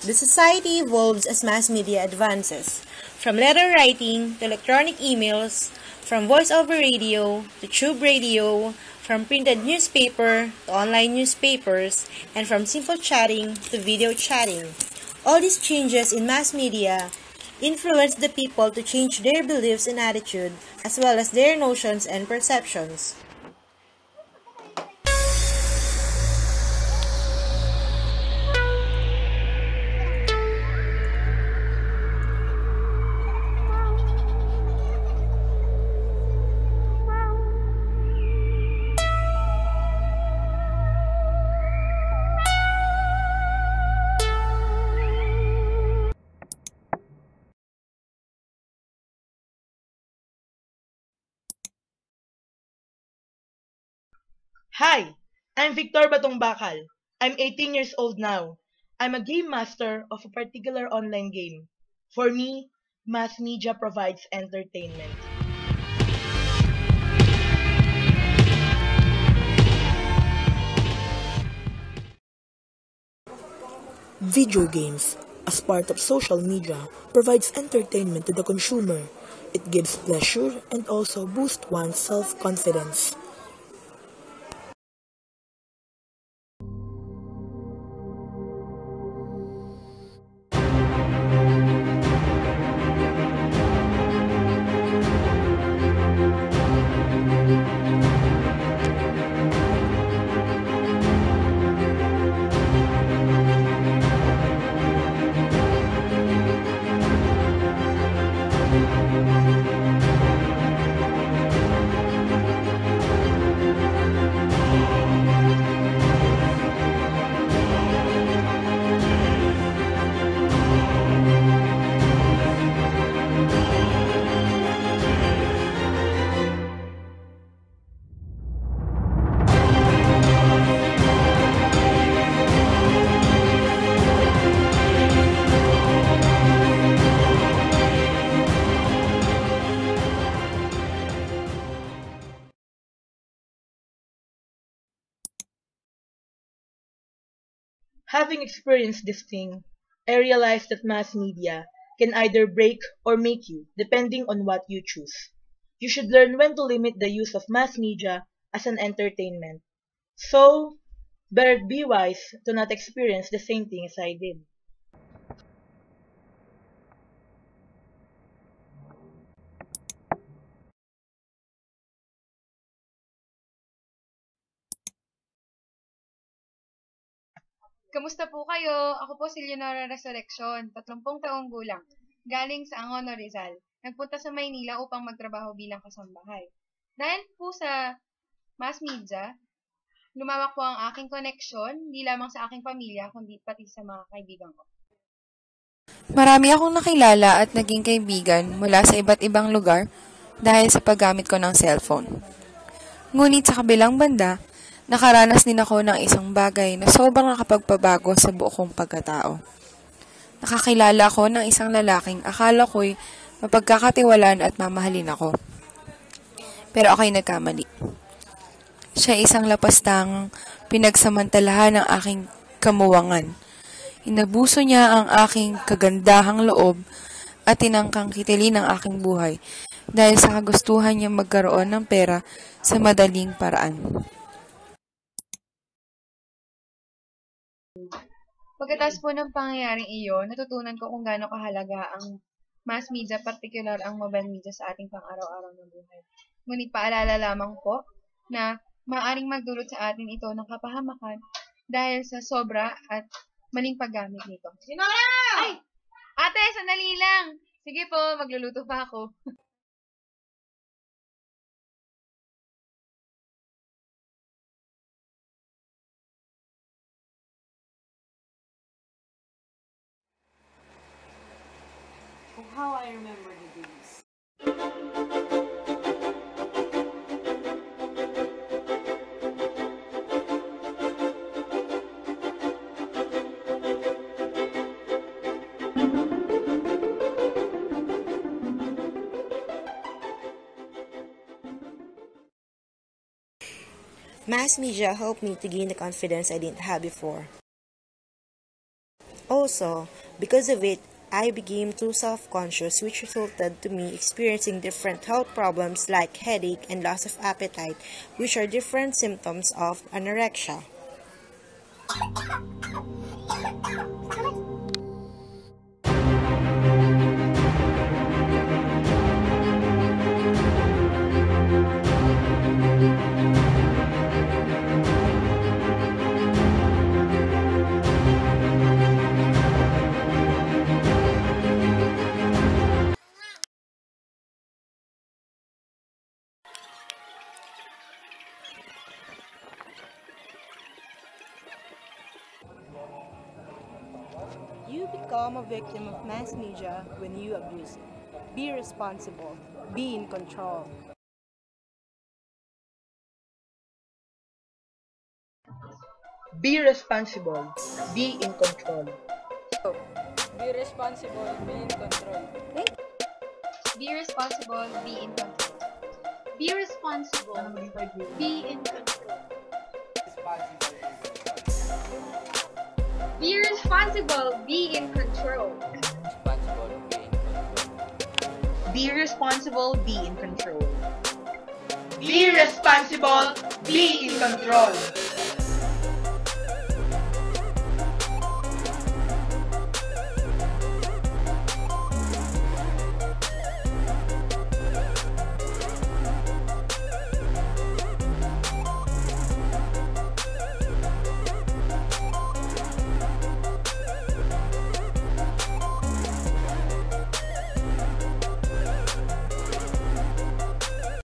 The society evolves as mass media advances, from letter writing to electronic emails, from voice-over radio to tube radio, from printed newspaper to online newspapers, and from simple chatting to video chatting. All these changes in mass media influence the people to change their beliefs and attitude, as well as their notions and perceptions. Hi, I'm Victor Batong Bakal. I'm 18 years old now. I'm a game master of a particular online game. For me, mass media provides entertainment. Video games, as part of social media, provides entertainment to the consumer. It gives pleasure and also boosts one's self-confidence. Having experienced this thing, I realized that mass media can either break or make you, depending on what you choose. You should learn when to limit the use of mass media as an entertainment. So, better be wise to not experience the same thing as I did. Kamusta po kayo? Ako po si Leonora Resurrection, 30 taong gulang, galing sa Angono, Rizal. Nagpunta sa Maynila upang magtrabaho bilang kasambahay. Dahil po sa mass media, lumawak po ang aking koneksyon, hindi lamang sa aking pamilya, kundi pati sa mga kaibigan ko. Marami akong nakilala at naging kaibigan mula sa iba't ibang lugar dahil sa paggamit ko ng cellphone. Ngunit sa kabilang banda, nakaranas din ako ng isang bagay na sobrang nakapagpabago sa buo kong pagkatao. Nakakilala ako ng isang lalaking akala ko'y mapagkakatiwalaan at mamahalin ako. Pero ako'y nagkamali. Siya ay isang lapastangang pinagsamantalahan ng aking kamuwangan. Inabuso niya ang aking kagandahang loob at tinangkang kitilin ang aking buhay dahil sa kagustuhan niya magkaroon ng pera sa madaling paraan. Pagkatapos po ng pangyayaring iyon, natutunan ko kung gaano kahalaga ang mass media, particular ang mobile media sa ating pang-araw-araw na buhay. Ngunit paalala lamang po na maaaring magdulot sa atin ito ng kapahamakan dahil sa sobra at maling paggamit nito. Sinora! Ay! Ate, sandali lang! Sige po, magluluto pa ako. Oh, how I remember the days. Mass media helped me to gain the confidence I didn't have before. Also, Because of it, I became too self-conscious, which resulted to me experiencing different health problems like headache and loss of appetite, which are different symptoms of anorexia. You become a victim of mass media when you abuse it. Be responsible. Be in control. Be responsible. Be in control. Be responsible, be in control. Be responsible, be in control. Be responsible, be in control. Be responsible, be in control. Be responsible. Be in control. Be responsible. Be in control.